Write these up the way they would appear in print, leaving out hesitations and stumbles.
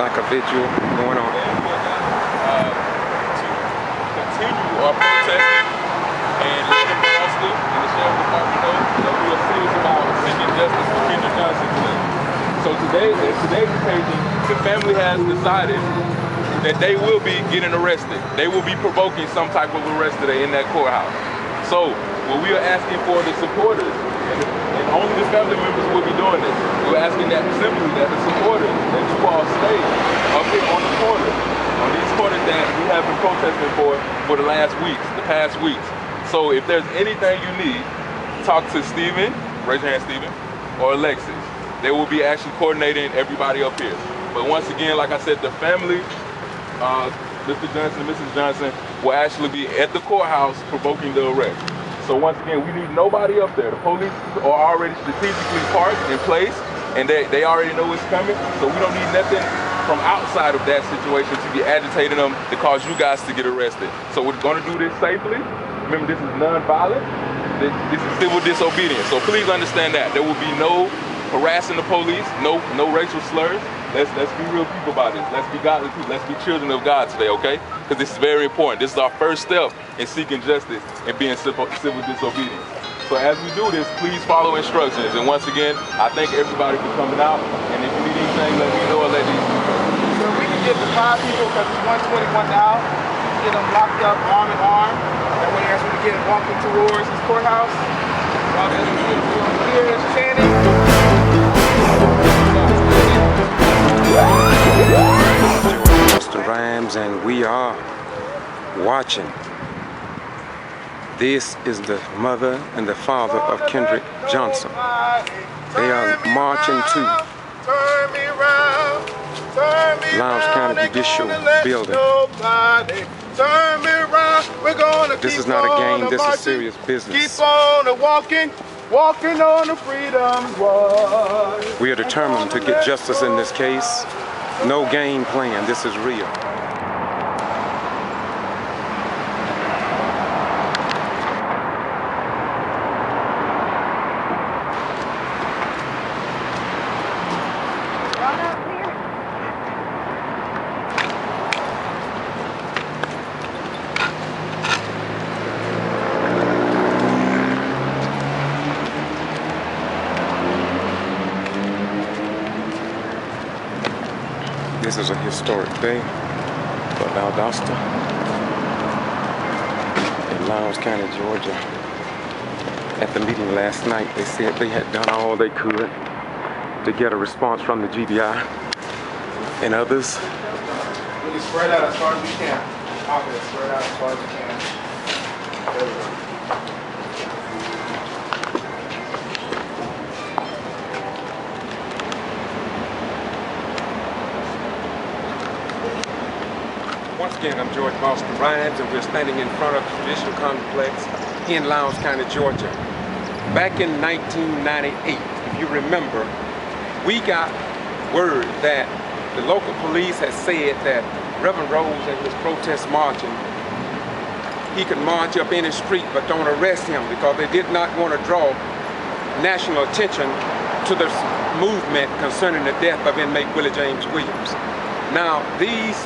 like a vigil going on. To continue our protesting and let the council and the sheriff department know that we are serious about seeking justice for Kendrick Johnson today. So today, at today's occasion, the family has decided that they will be getting arrested. They will be provoking some type of arrest today in that courthouse. So what we are asking for the supporters, and only the family members will be doing this. We're asking that simply that the supporters, that you all stay up here on the corner, on these corners that we have been protesting for the last weeks, the past weeks. So if there's anything you need, talk to Steven, raise your hand Steven, or Alexis. They will be actually coordinating everybody up here. But once again, like I said, the family, Mr. Johnson, Mrs. Johnson, will actually be at the courthouse provoking the arrest. So once again, we need nobody up there. The police are already strategically parked in place, and they already know it's coming. So we don't need nothing from outside of that situation to be agitating them to cause you guys to get arrested. So we're going to do this safely. Remember, this is non-violent. This is civil disobedience. So please understand that there will be no harassing the police, no racial slurs. Let's be real people about this. Let's be godly people. Let's be children of God today, okay? Because this is very important. This is our first step in seeking justice and being civil disobedience. So as we do this, please follow instructions. And once again, I thank everybody for coming out. And if you need anything, let me know or let these people know. So we can get the 5 people because it's 121 now. Get them locked up arm in arm. That way as we get walking towards this courthouse. While there's people here chanting. Mr. Rhynes, and we are watching. This is the mother and the father of Kendrick Johnson. They are marching to Lowndes County Judicial Building. This is not a game, this is serious business. Keep on walking on the freedom wall. We are determined to get justice in this case. No game plan, this is real. This is a historic day for Valdosta in Lowndes County, Georgia. At the meeting last night, they said they had done all they could to get a response from the G.B.R. and others. Really spread out as far as we can. Okay, spread out as far as we can. There we go. Once again, I'm George Master Rhynes, and we're standing in front of the Judicial Complex in Lowndes County, Georgia. Back in 1998, if you remember, we got word that the local police had said that Reverend Rose and his protest marching, he could march up any street, but don't arrest him because they did not want to draw national attention to the movement concerning the death of inmate Willie James Williams. Now, these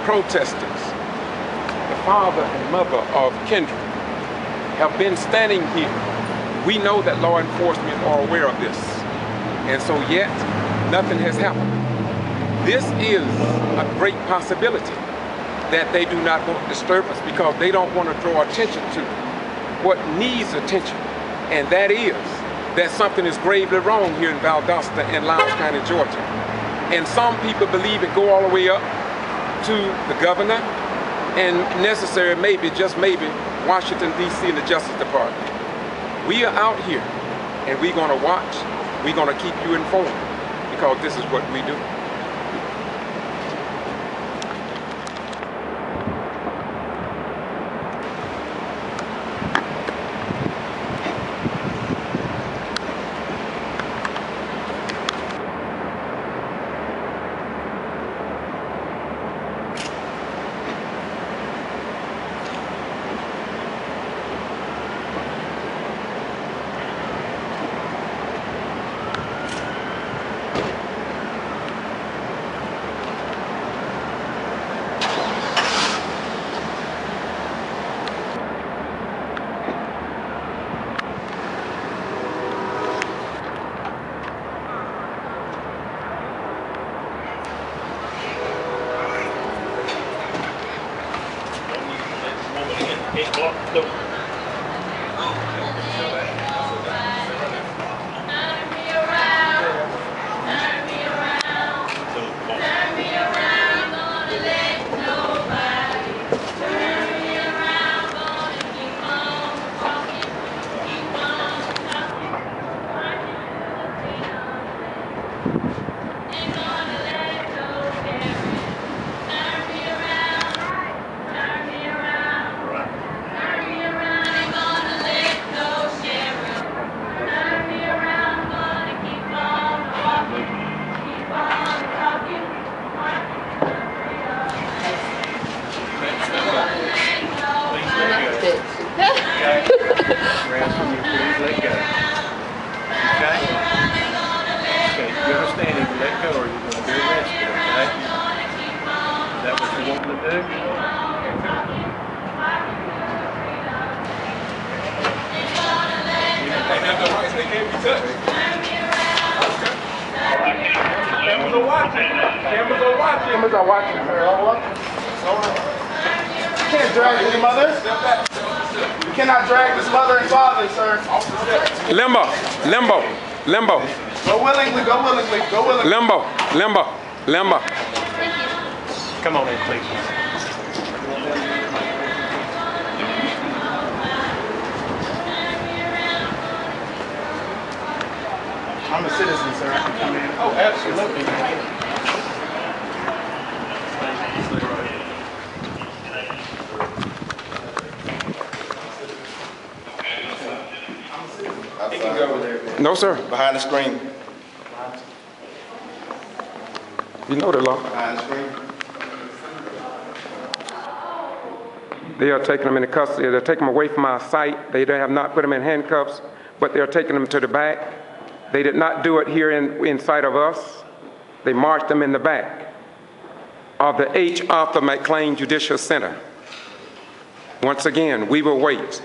protesters, the father and mother of Kendrick, have been standing here. We know that law enforcement are aware of this, and so yet nothing has happened. This is a great possibility that they do not want disturbance because they don't want to draw attention to what needs attention, and that is that something is gravely wrong here in Valdosta and Lowndes County, Georgia. And some people believe it go all the way up to the governor, and necessary, maybe, just maybe, Washington, D.C. and the Justice Department. We are out here, and we're going to watch, we're going to keep you informed, because this is what we do. Cameras are watching, sir. All up. You can't drag his mother. You cannot drag this mother and father, sir. Limbo, limbo, limbo. Go willingly, go willingly, go willingly. Limbo, limbo, limbo. Come on in, please. I'm a citizen, sir. I can come in. Oh, absolutely. He can go over there. No, sir. Behind the screen. You know the law. Behind the screen. They are taking them into custody. They're taking them away from our site. They have not put them in handcuffs, but they're taking them to the back. They did not do it here inside of us. They marched them in the back of the H. Arthur McLean Judicial Center. Once again, we will wait.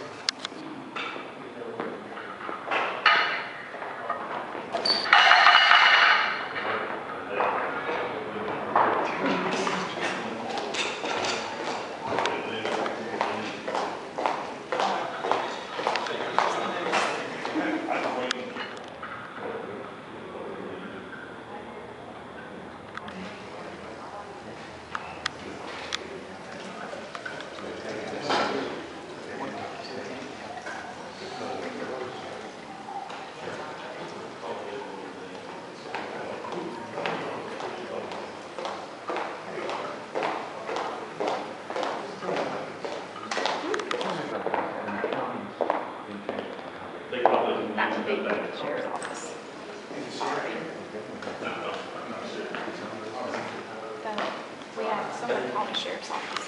That would be the sheriff's office. We had someone call the sheriff's office.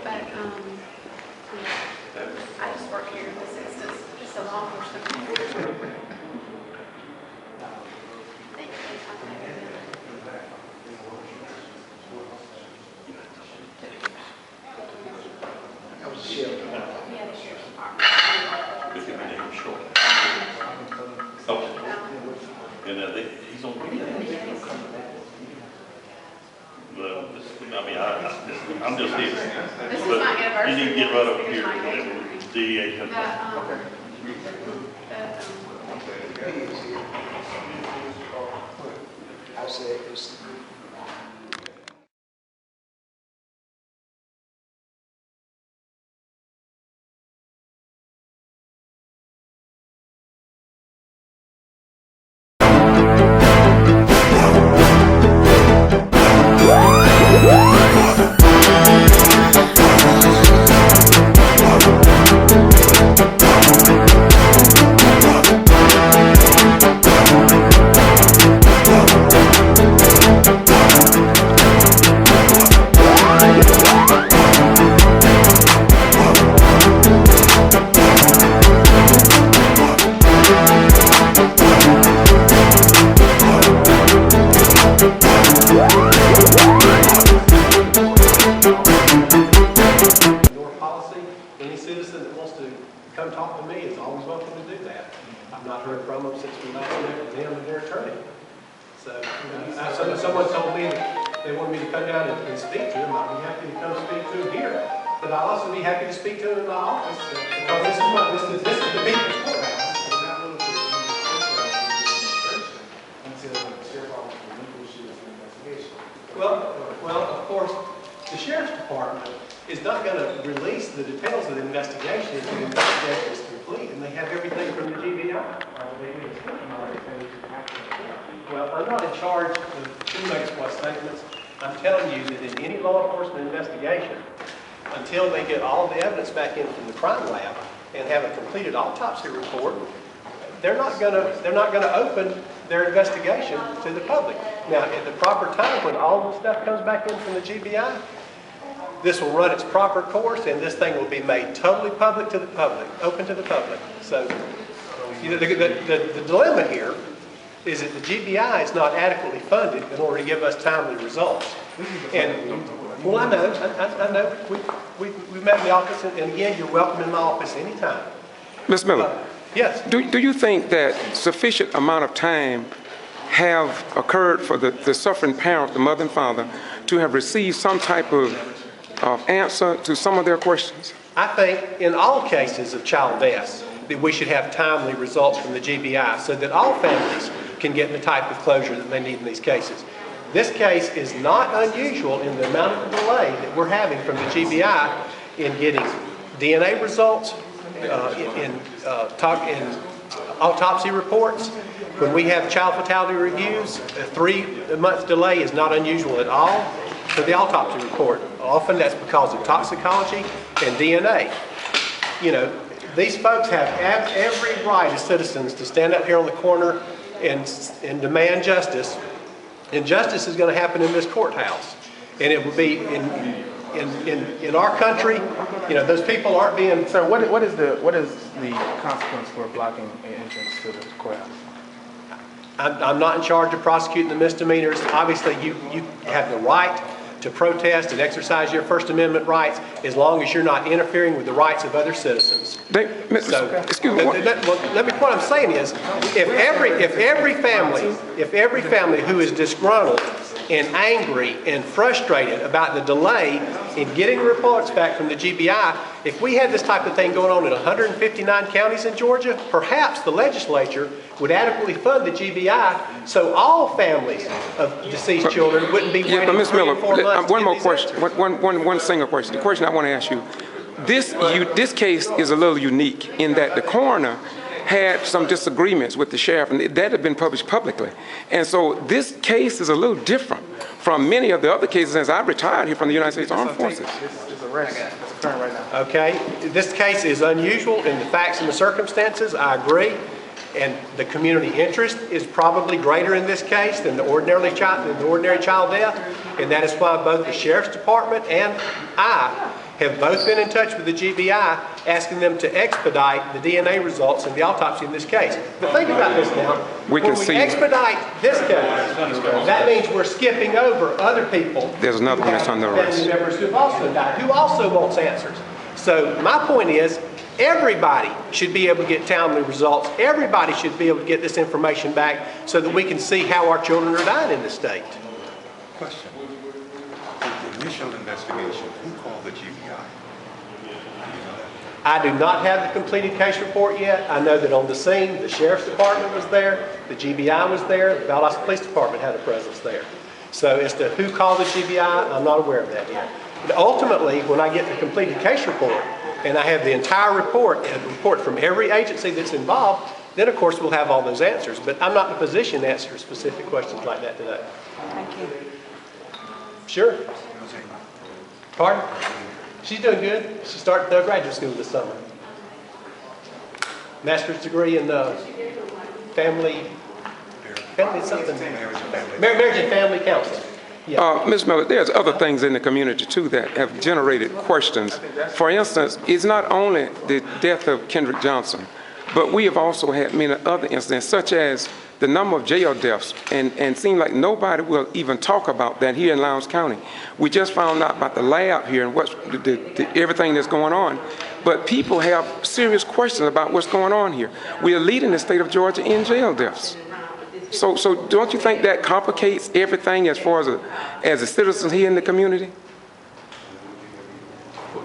But, I just work here in this instance, just a law enforcement. That was the sheriff. Yeah, the sheriff's department. And he's on video. Well, I'm just here. This is my anniversary. You need to get right over here whenever the DEA comes in. I'll say it's come talk to me is always welcome to do that. I've not heard from them since we last met with them and their attorney. So, someone told me that they wanted me to come down and speak to them. I'd be happy to come speak to them here. but I'll also be happy to speak to him in my office. Because this is the people's courthouse. Well, of course, the Sheriff's Department is not going to release the details of the investigation until the investigation is complete and they have everything from the G.B.R. Well, I'm not in charge of who makes what statements. I'm telling you that in any law enforcement investigation, until they get all the evidence back in from the crime lab and have a completed autopsy report, they're not going to open their investigation to the public. Now, at the proper time, when all the stuff comes back in from the GBI, this will run its proper course, and this thing will be made totally public to the public, open to the public. So, you know, the dilemma here is that the GBI is not adequately funded in order to give us timely results. And, well, I know. We've met in the office, and again, you're welcome in my office anytime. Ms. Miller. Yes. Do you think that sufficient amount of time have occurred for the suffering parent, the mother and father, to have received some type of answer to some of their questions? I think in all cases of child deaths that we should have timely results from the GBI so that all families can get the type of closure that they need in these cases. This case is not unusual in the amount of delay that we're having from the GBI in getting DNA results, in autopsy reports. When we have child fatality reviews, a 3-month delay is not unusual at all for the autopsy report. Often that's because of toxicology and DNA. You know, these folks have every right as citizens to stand out here on the corner and demand justice. And justice is going to happen in this courthouse. And it will be in our country. You know, those people aren't being. Sir, what is the consequence for blocking entrance to the courthouse? I'm not in charge of prosecuting the misdemeanors. Obviously, you have the right to protest and exercise your First Amendment rights as long as you're not interfering with the rights of other citizens. Excuse me. What I'm saying is, if every family who is disgruntled and angry and frustrated about the delay in getting reports back from the GBI, if we had this type of thing going on in 159 counties in Georgia, perhaps the legislature would adequately fund the GBI so all families of deceased children wouldn't be waiting 3 or 4 months. One more question, one single question. The question I want to ask you, this case is a little unique in that the coroner had some disagreements with the sheriff, and that had been published publicly. And so this case is a little different from many of the other cases since I retired here from the United States Armed Forces. This arrest that's occurring right now. Okay, this case is unusual in the facts and the circumstances, I agree. And the community interest is probably greater in this case than the ordinary child death. And that is why both the Sheriff's Department and I have both been in touch with the GBI asking them to expedite the DNA results and the autopsy in this case. But think about this now. When we expedite this case, that means we're skipping over other people. There's another one that's on the arrest. Family members who've also died, who also wants answers. So my point is, everybody should be able to get timely results. Everybody should be able to get this information back so that we can see how our children are dying in this state. Question. The initial investigation, who called the GBI? I do not have the completed case report yet. I know that on the scene, the Sheriff's Department was there, the GBI was there, the Valdosta Police Department had a presence there. So as to who called the GBI, I'm not aware of that yet. But ultimately, when I get the completed case report, and I have the entire report and a report from every agency that's involved, then of course we'll have all those answers. But I'm not in a position to answer specific questions like that today. Thank you. Sure. Pardon? She's doing good. She started graduate school this summer. Master's degree in family something. Marriage and family counseling. Yeah. Ms. Miller, there's other things in the community too that have generated questions. For instance, it's not only the death of Kendrick Johnson, but we have also had many other incidents, such as the number of jail deaths, and it seems like nobody will even talk about that here in Lowndes County. We just found out about the lab here and what's everything that's going on, but people have serious questions about what's going on here. We are leading the state of Georgia in jail deaths. So don't you think that complicates everything as far as a citizens here in the community?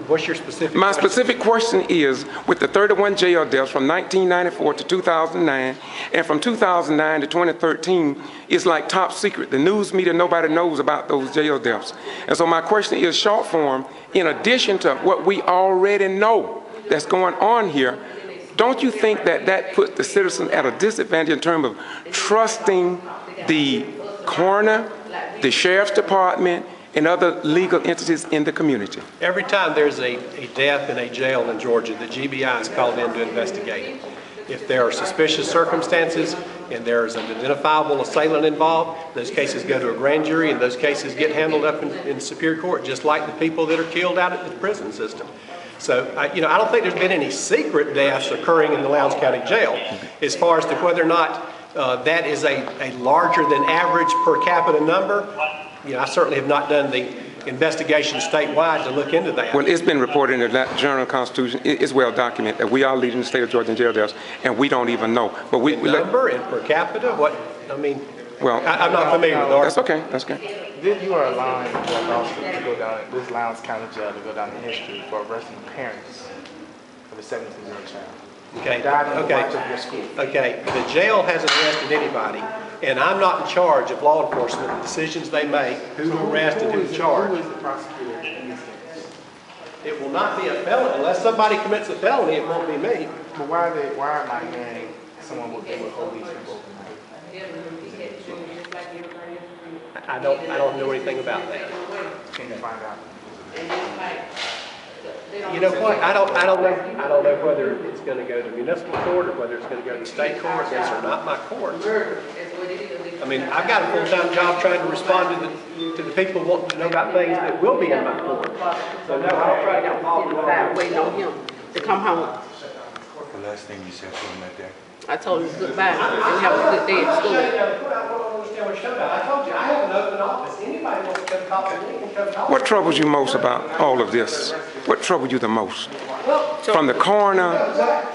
What's your specific My question? specific question is, with the 31 jail deaths from 1994 to 2009, and from 2009 to 2013, it's like top secret. The news media, nobody knows about those jail deaths. And so my question is, short form, in addition to what we already know that's going on here, don't you think that that puts the citizen at a disadvantage in terms of trusting the coroner, the sheriff's department, and other legal entities in the community? Every time there's a death in a jail in Georgia, the GBI is called in to investigate it. If there are suspicious circumstances and there's an identifiable assailant involved, those cases go to a grand jury and those cases get handled up in Superior Court, just like the people that are killed out at the prison system. So, I don't think there's been any secret deaths occurring in the Lowndes County Jail. As far as to whether or not that is a larger than average per capita number, I certainly have not done the investigation statewide to look into that. Well, it's been reported in the Journal Constitution. It's well documented that we are leading the state of Georgia in jail deaths, and we don't even know. But we number and per capita, what? Well, I'm not familiar with that. That's okay. That's okay. You are allowing Valdosta to go down, this Lowndes County Jail to go down in history for arresting the parents of a 17-year-old child. Okay. Died in the watch of your school. Okay. The jail hasn't arrested anybody, and I'm not in charge of law enforcement. The decisions they make, who to arrest and who to charge. Who is the prosecutor in this case? It will not be a felony unless somebody commits a felony. It won't be me. But why am I hearing someone would hold these people? I don't know anything about that. Can you find out? You know what? I don't know whether it's going to go to municipal court or whether it's going to go to state court. Those are not my courts. I've got a full-time job trying to respond to the people wanting to know about things that will be in my court. So no, I'll try to get involved with that. Waiting on him to come home. The last thing you said to him that day. I told him goodbye and have a good day at school. I don't understand what you're talking about. I told you, I have an open office. Anybody wants to come talk to me can come talk. What troubles you most about all of this? What troubled you the most? From the coroner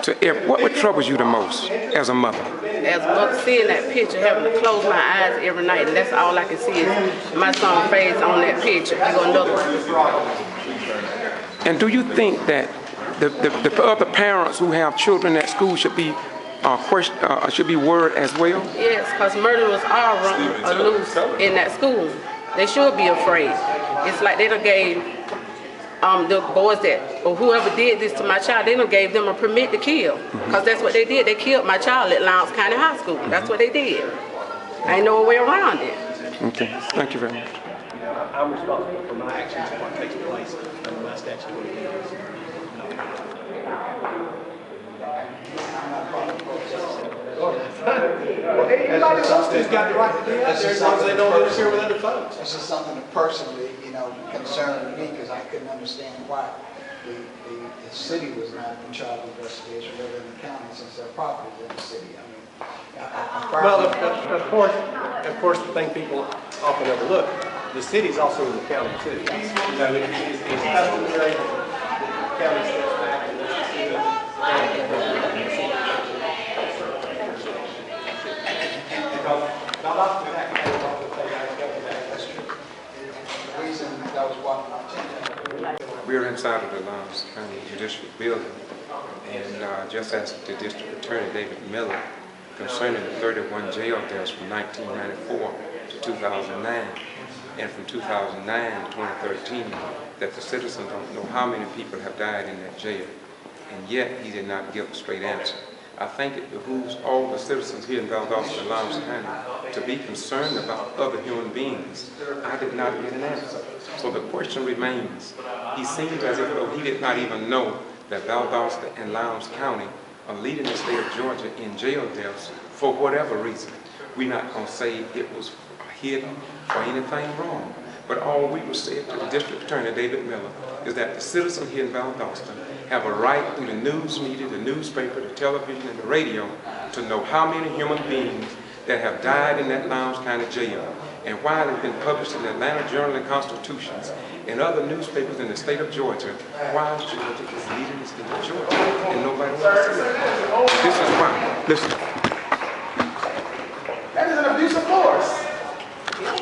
to what troubles you the most as a mother? As a mother, seeing that picture, having to close my eyes every night, and that's all I can see is my son's face on that picture. You go another one. And do you think that the other parents who have children at school should be worried as well? Yes, because murder was all run loose in that school. They should be afraid. It's like they done gave the boys or whoever did this to my child, they done gave them a permit to kill. Because that's what they did. They killed my child at Lowndes County High School. That's what they did. Ain't no way around it. Okay, thank you very much. I'm responsible for my actions and what takes place under my statute of limitations. Well, anybody else who's got the right to be out there as long as they don't interfere with other folks. This is something that personally, concerned me because I couldn't understand why the city was not in charge of investigation rather than the county, since their property is in the city. Well, of course, the thing people often overlook, the city's also in the county too. It's customary. The county steps back and lets the city. We are inside of the Lowndes County Judicial Building, and just asked the District Attorney David Miller concerning the 31 jail deaths from 1994 to 2009, and from 2009 to 2013, that the citizens don't know how many people have died in that jail, and yet he did not give a straight answer. I think it behooves all the citizens here in Valdosta-Lowndes County to be concerned about other human beings. I did not get an answer. So the question remains. He seems as if though he did not even know that Valdosta and Lowndes County are leading the state of Georgia in jail deaths for whatever reason. We're not going to say it was hidden or anything wrong. But all we will say to the District Attorney, David Miller, is that the citizens here in Valdosta have a right through the news media, the newspaper, the television, and the radio to know how many human beings that have died in that Lowndes County jail. And while it's been published in the Atlanta Journal and Constitutions and other newspapers in the state of Georgia, why Georgia is leading the state of Georgia and nobody wants to see it. This is why. Listen. That is an abuse of force.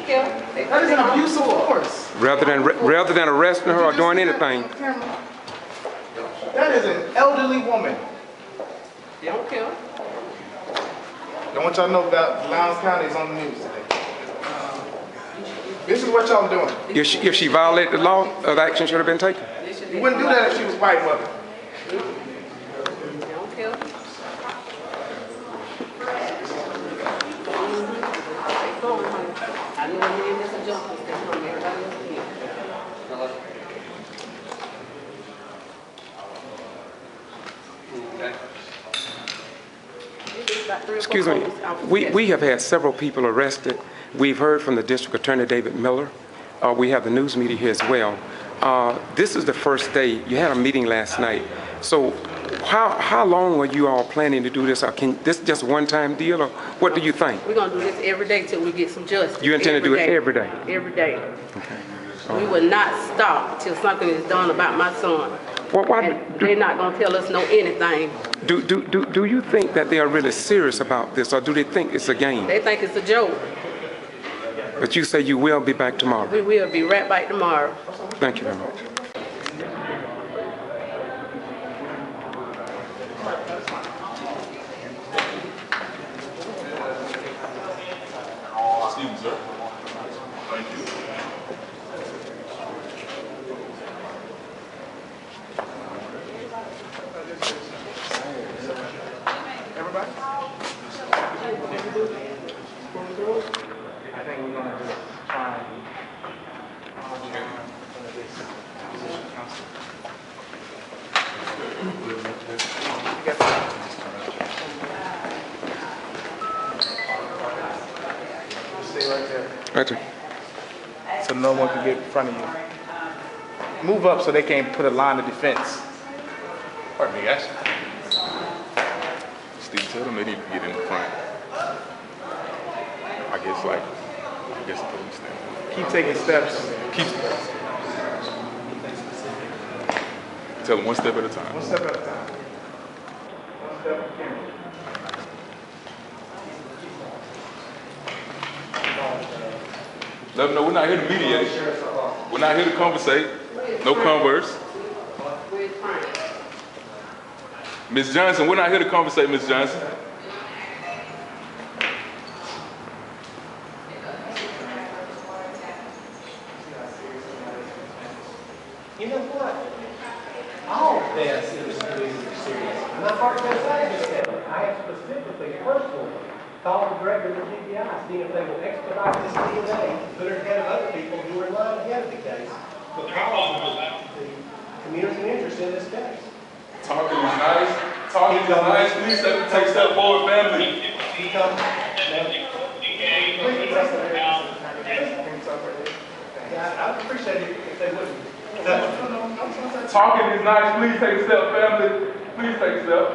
That is an abuse of force. Rather than arresting her or doing anything. That is an elderly woman. They don't care. I want y'all to know that Lowndes County is on the news today. This is what y'all doing. If she violated the law, other action should have been taken. You wouldn't do that if she was white, mother. They don't care. I know me and Mr. Johnson stay home. Everybody else here. Excuse me, we have had several people arrested. We've heard from the District Attorney, David Miller. We have the news media here as well. This is the first day. You had a meeting last night. So how long are you all planning to do this? Or can this just one-time deal, or what do you think? We're going to do this every day till we get some justice. You intend to do it every day? Every day. Okay. We will not stop till something is done about my son. And they're not going to tell us no anything. Do you think that they are really serious about this, or do they think it's a game? They think it's a joke. But you say you will be back tomorrow. We will be right back tomorrow. Thank you very much. Excuse me, sir. Thank you. Everybody? I think we're going to try and stay right there. Right there. So no one can get in front of you. Move up so they can't put a line of defense. Pardon me, guys. Steve, tell them they need to get in the front. I guess put them stand. Keep taking steps. Tell them one step at a time. One step at a time. One step at a time. Let them know we're not here to mediate. We're not here to conversate. No converse. Ms. Johnson, we're not here to conversate, Ms. Johnson. You know what? All of this is really serious. And my heart goes out to them. I have specifically, personally, called the director of the G.B.R. seeing if they will expedite this DNA, put her ahead of other people who are in line ahead of the case, because of the community interest in this case. Talking is nice. Talking is nice. Please take a step forward, family. You come. I would appreciate it if they wouldn't. Talking is nice. Please take a step, family. Please take a step.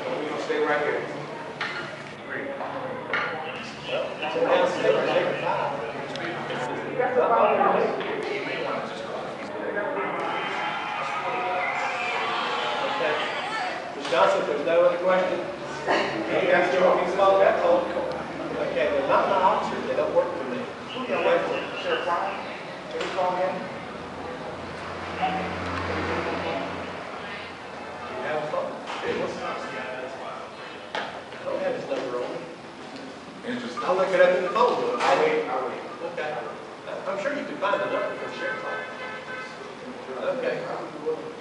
We're going to stay right here. Johnson, if there's no other question, you asked you what he's about that phone. Okay, they're not my officers, they don't work for me. Sheriff Rhynes, can you call in? You have a phone? I don't have his number on me. Interesting. I'll look it up in the phone book. I'll wait. Okay. I'm sure you can find the number for the sheriff's office. Okay.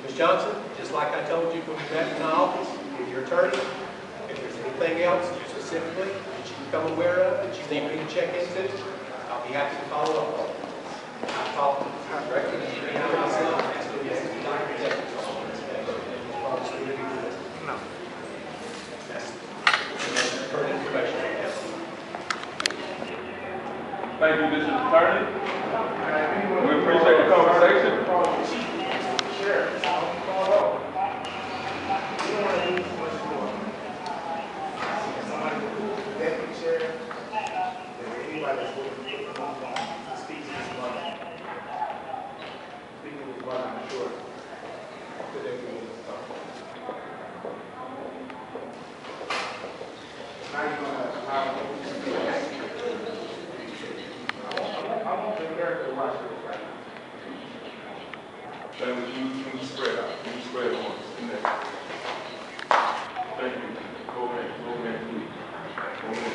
Ms. Johnson, just like I told you when we met in my office, with your attorney, if there's anything else specifically that you become aware of, that you need me to check into, I'll be happy to follow up on it. I'll talk to the director of the G.B.R. myself, ask him if he's not executive office. No. That's current information I have. Thank you, Mr. Attorney. We appreciate the conversation. Speaking with Family, can you spread out? Can you spread on? Thank you. Go ahead, please. Go ahead.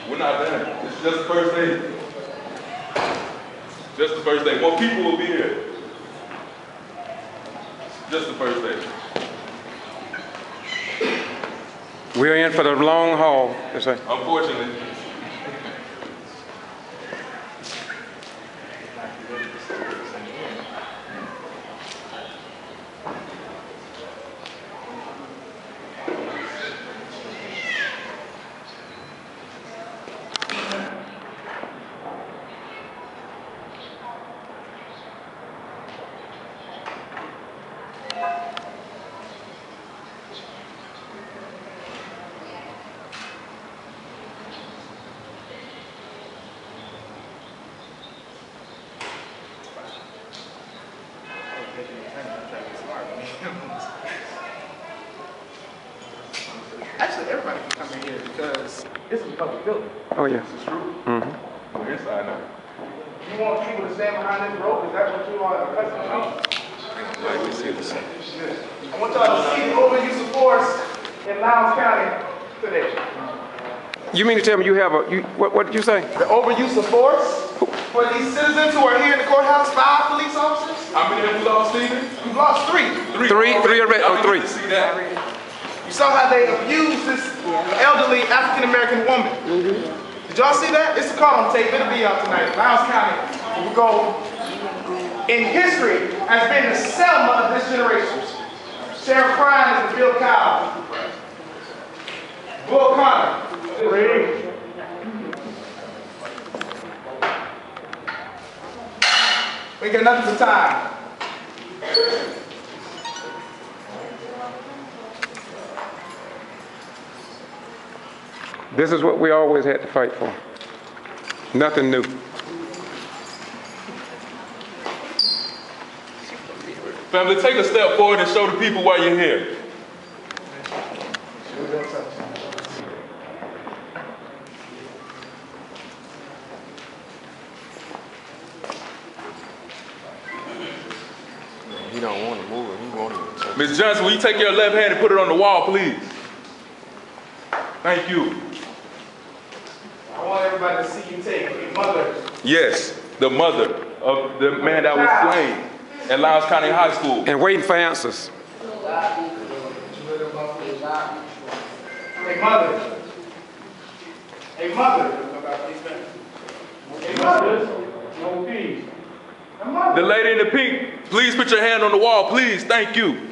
We're not done. It's just the first day. Just the first day. More people will be here. Just the first day. We're in for the long haul. Unfortunately. Actually, everybody can come in here because this is a public building. Oh, yeah. This is true. Mm-hmm. We're inside now. You want people to stand behind this rope? Is that what you are accustomed to? Like we see the same. I want y'all to see the overuse of force in Lowndes County today. You mean to tell me you have what did you say? The overuse of force for these citizens who are here in the courthouse, 5 police officers. How many have we lost, Stephen? We've lost 3. Three arrests. Oh, 3. See that? You saw how they abused this elderly African-American woman. Did y'all see that? It's a call on tape. It'll be out tonight. Lowndes County will go in history as being the Selma of this generation. Sheriff Rhynes is Bill Cowell. Will Connor. We got nothing but time. This is what we always had to fight for. Nothing new. Family, take a step forward and show the people why you're here. He don't want to move it. He won't even. Ms. Johnson, will you take your left hand and put it on the wall, please? Thank you. I want everybody to see you take a mother. Yes, the mother of the man that was slain at Lowndes County High School. And waiting for answers. A mother. A mother. A mother. No peace. A mother. The lady in the pink, please put your hand on the wall, please. Thank you.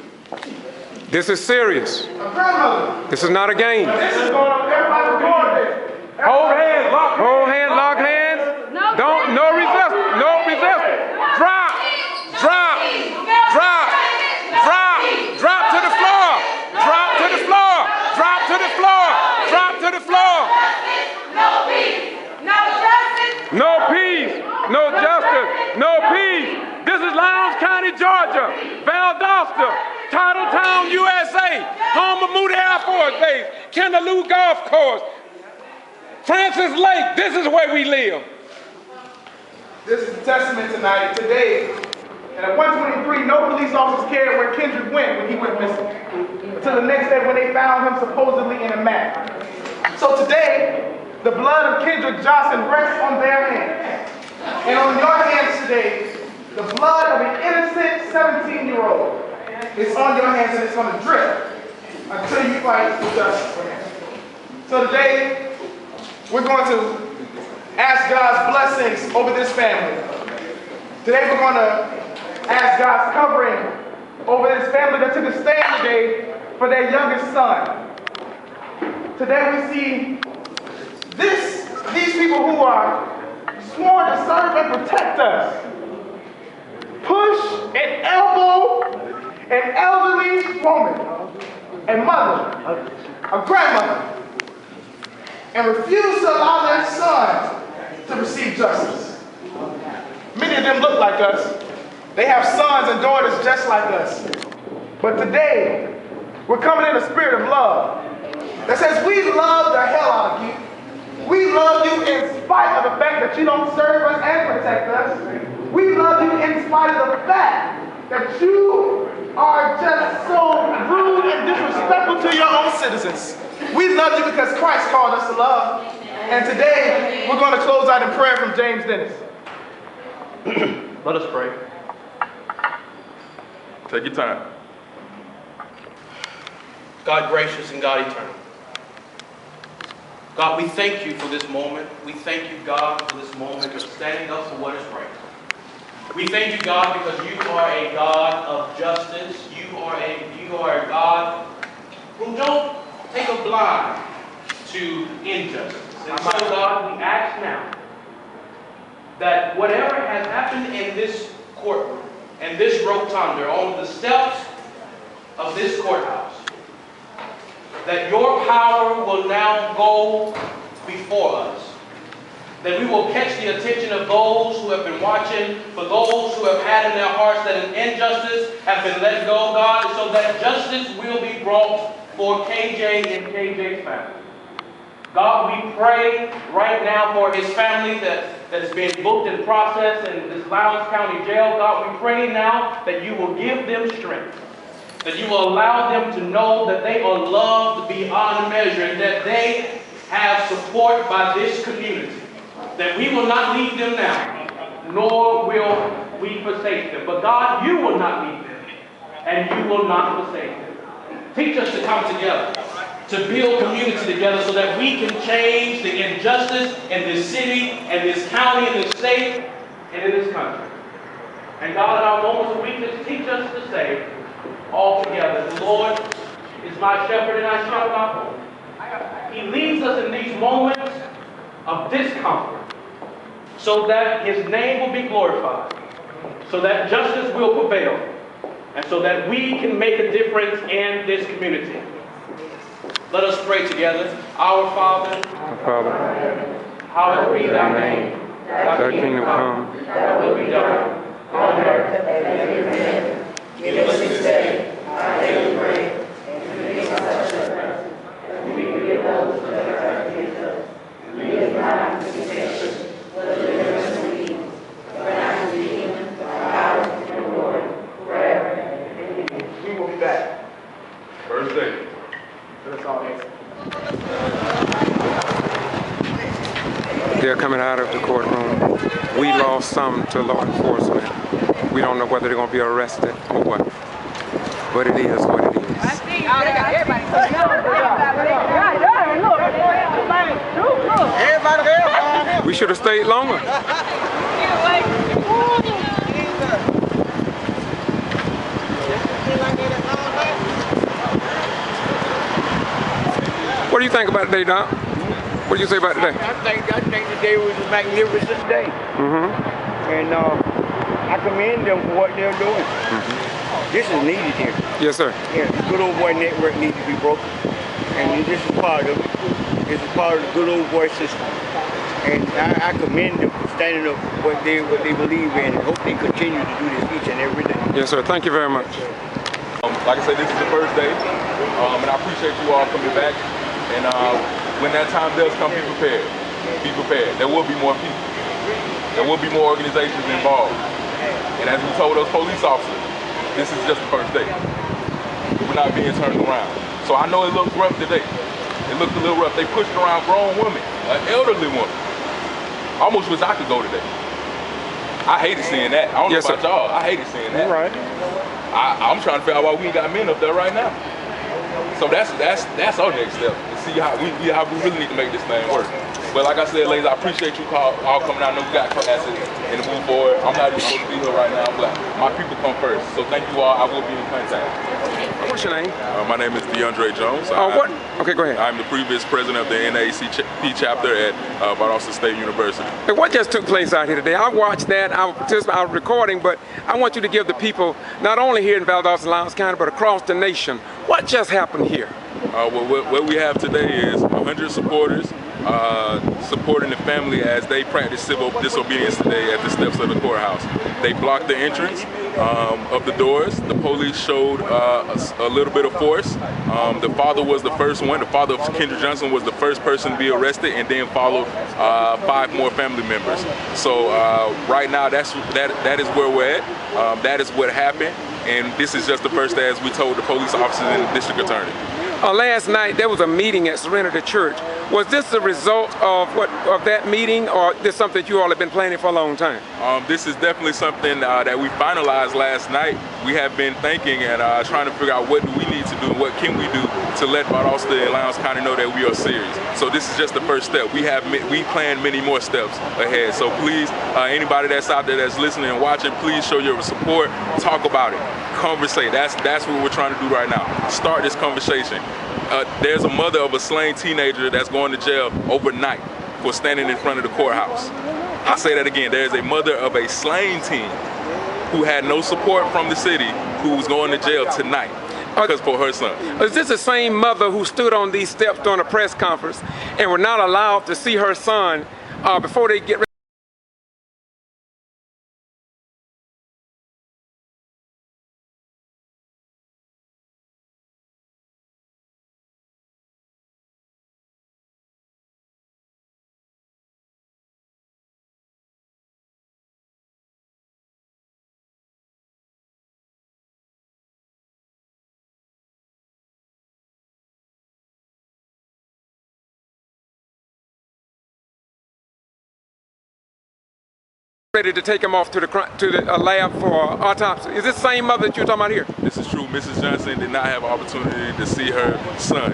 This is serious. A grandmother. This is not a game. This is going on. Everybody's going there. Hold hands, lock hands. Don't, no resistance, no resistance. Drop, drop, drop, drop, drop to the floor, drop to the floor, drop to the floor, drop to the floor. No peace, no justice. No peace, no justice, no peace. This is Lowndes County, Georgia, Valdosta, Titletown, USA, home of Moody Air Force Base, Kendaloo Golf Course, Francis Lake. This is where we live. This is a testament tonight. Today, and at 123, no police officers cared where Kendrick went when he went missing. Until the next day when they found him supposedly in a map. So today, the blood of Kendrick Johnson rests on their hands. And on your hands today, the blood of an innocent 17-year-old is on your hands, and it's going to drip until you fight for justice for him. So today, we're going to ask God's blessings over this family. Today we're going to ask God's covering over this family that took a stand today for their youngest son. Today we see these people who are sworn to serve and protect us push and elbow an elderly woman, a mother, a grandmother, and refuse to allow their son to receive justice. Many of them look like us. They have sons and daughters just like us. But today, we're coming in a spirit of love that says we love the hell out of you. We love you in spite of the fact that you don't serve us and protect us. We love spite of the fact that you are just so rude and disrespectful to your own citizens. We love you because Christ called us to love. And today, we're going to close out in prayer from James Dennis. Let us pray. Take your time. God gracious and God eternal. God, we thank you for this moment. We thank you, God, for this moment of standing up for what is right. We thank you, God, because you are a God of justice. You are a God who don't take a blind to injustice. And so, God, we ask now that whatever has happened in this courtroom and this rotunda on the steps of this courthouse, that your power will now go before us. That we will catch the attention of those who have been watching, for those who have had in their hearts that an injustice has been let go, God, so that justice will be brought for KJ and KJ's family. God, we pray right now for his family that is being booked and processed in this Lowndes County Jail. God, we pray now that you will give them strength, that you will allow them to know that they are loved beyond measure and that they have support by this community. That we will not leave them now, nor will we forsake them. But God, you will not leave them, and you will not forsake them. Teach us to come together, to build community together so that we can change the injustice in this city, and this county, and this state, and in this country. And God, in our moments of weakness, teach us to say all together, the Lord is my shepherd and I shall not want. He leads us in these moments of discomfort so that his name will be glorified, so that justice will prevail, and so that we can make a difference in this community. Let us pray together. Our Father, hallowed be thy name. Thy kingdom come. Thy will be done on earth as it is in heaven. Give us this day our daily bread, and forgive us our trespasses, as we forgive those who trespass against us. Lead us not into temptation, but deliver us from evil. For thine is the kingdom, the power, and the glory, forever. Amen. We will be back. First day. That's all it is. They're coming out of the courtroom. We lost some to law enforcement. We don't know whether they're going to be arrested or what. But it is what it is. We should have stayed longer. What do you think about today, Doc? What do you say about today? I think today was a magnificent day. And I commend them for what they're doing. This is needed here. Yes, sir. Yeah, the good old boy network needs to be broken. And this is part of it. This is part of the good old boy system. And I commend them for standing up for what they believe in, and hope they continue to do this each and every day. Yes, sir. Thank you very much. Like I said, this is the first day, and I appreciate you all coming back. And when that time does come, be prepared. Be prepared. There will be more people. There will be more organizations involved. And as we told those police officers, this is just the first day. We're not being turned around. So I know it looked rough today. It looked a little rough. They pushed around grown women, an elderly woman. I almost wish I could go today. I hated seeing that. I don't know about y'all. I hated seeing that. Right. I'm trying to figure out why we ain't got men up there right now. So that's our next step. To see how we really need to make this thing work. But like I said, ladies, I appreciate you all coming out. I know we got capacity and to move forward. I'm not even supposed to be here right now, but my people come first. So thank you all. I will be in contact. What's your name? My name is DeAndre Jones. What? Okay, go ahead. I'm the previous president of the NAACP chapter at Valdosta State University. Hey, what just took place out here today? I watched that. I was recording, but I want you to give the people, not only here in Valdosta-Lowndes County, but across the nation, what just happened here? What we have today is 100 supporters supporting the family as they practice civil disobedience today at the steps of the courthouse. They blocked the entrance of the doors. The police showed a little bit of force. The father was the first one. The father of Kendrick Johnson was the first person to be arrested, and then followed 5 more family members. So right now, that is where we're at. That is what happened, and this is just the first day, as we told the police officers and the district attorney. Last night there was a meeting at Serenity Church. Was this the result of that meeting, or this something that you all have been planning for a long time? This is definitely something that we finalized last night. We have been thinking and trying to figure out what do we need to do, what can we do to let Valdosta and Lowndes County know that we are serious. So this is just the first step. We plan many more steps ahead. So please, anybody that's out there that's listening and watching, please show your support. Talk about it. Conversate. That's what we're trying to do right now. Start this conversation. There's a mother of a slain teenager that's going to jail overnight for standing in front of the courthouse. I say that again. There's a mother of a slain teen who had no support from the city who's going to jail tonight because for her son. Is this the same mother who stood on these steps during a press conference and were not allowed to see her son before they get ready? Ready to take him off to the lab for autopsy. Is this the same mother that you're talking about here? This is true. Mrs. Johnson did not have an opportunity to see her son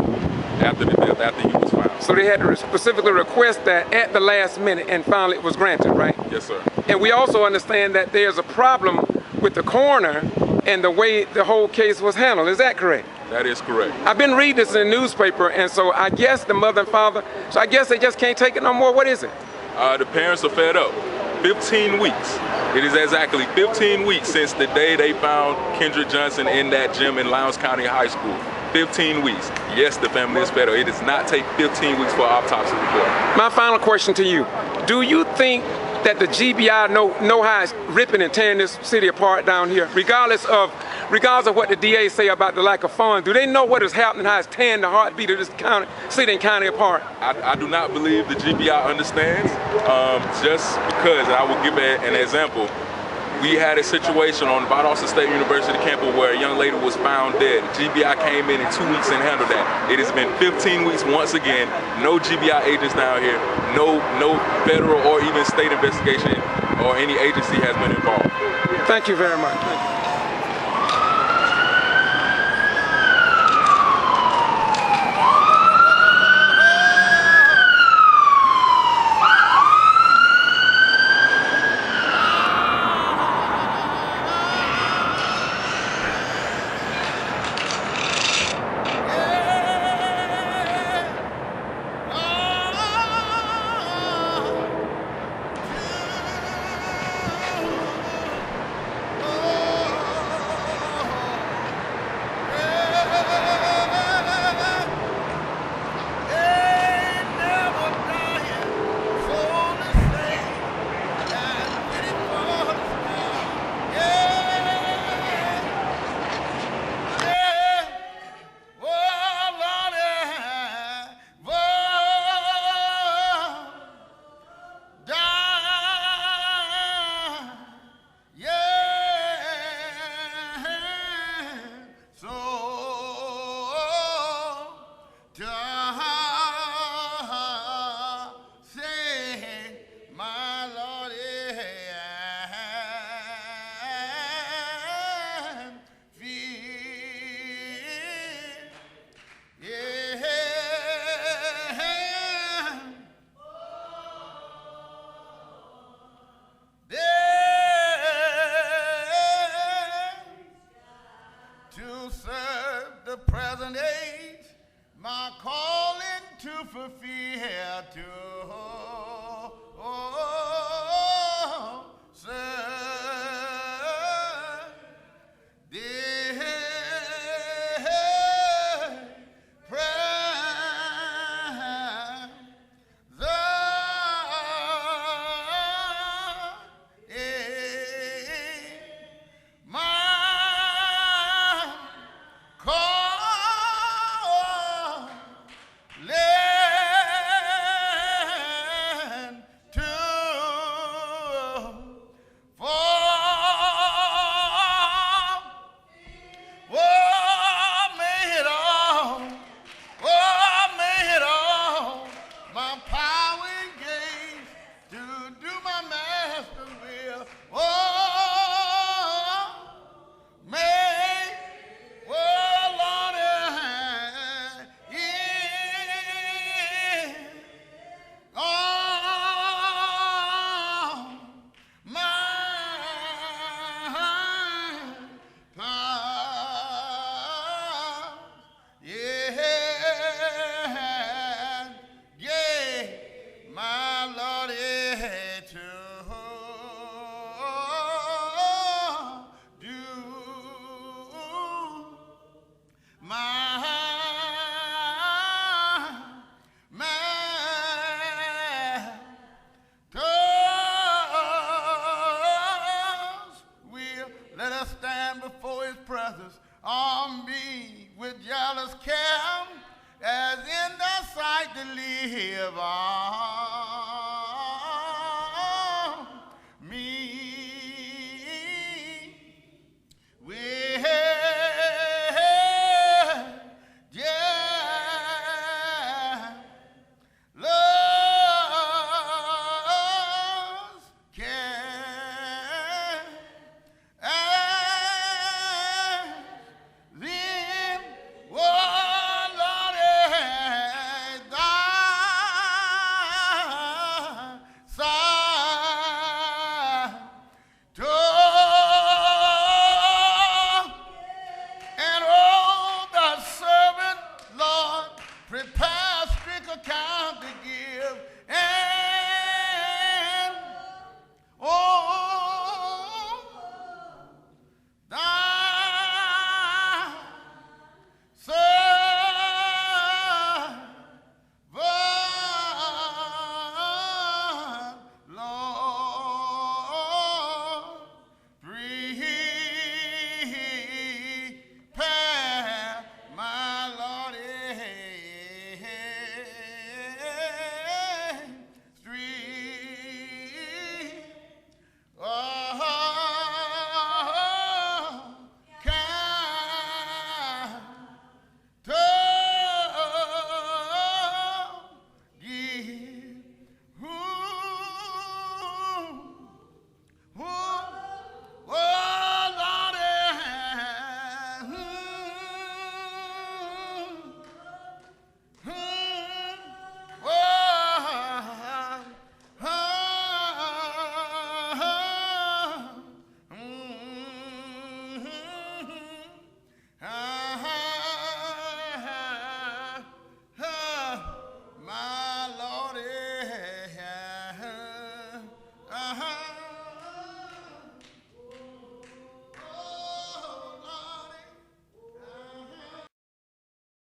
after the death, after he was found. So they had to specifically request that at the last minute, and finally it was granted, right? Yes, sir. And we also understand that there's a problem with the coroner and the way the whole case was handled. Is that correct? That is correct. I've been reading this in the newspaper, and so I guess the mother and father, so I guess they just can't take it no more. What is it? The parents are fed up. 15 weeks. It is exactly 15 weeks since the day they found Kendrick Johnson in that gym in Lowndes County High School. 15 weeks. Yes, the family is fed up. It does not take 15 weeks for an autopsy report. My final question to you. Do you think that the G.B.R. know how it's ripping and tearing this city apart down here, regardless of what the DA say about the lack of funds? Do they know what is happening, how it's tearing the heartbeat of this city and county apart? I do not believe the G.B.R. understands, just because, and I will give an example. We had a situation on Valdosta State University campus where a young lady was found dead. G.B.R. came in 2 weeks and handled that. It has been 15 weeks once again. No G.B.R. agents down here. No federal or even state investigation or any agency has been involved. Thank you very much. Thank you. Let us stand before his presence on me with jealous care, as in thy sight to live on.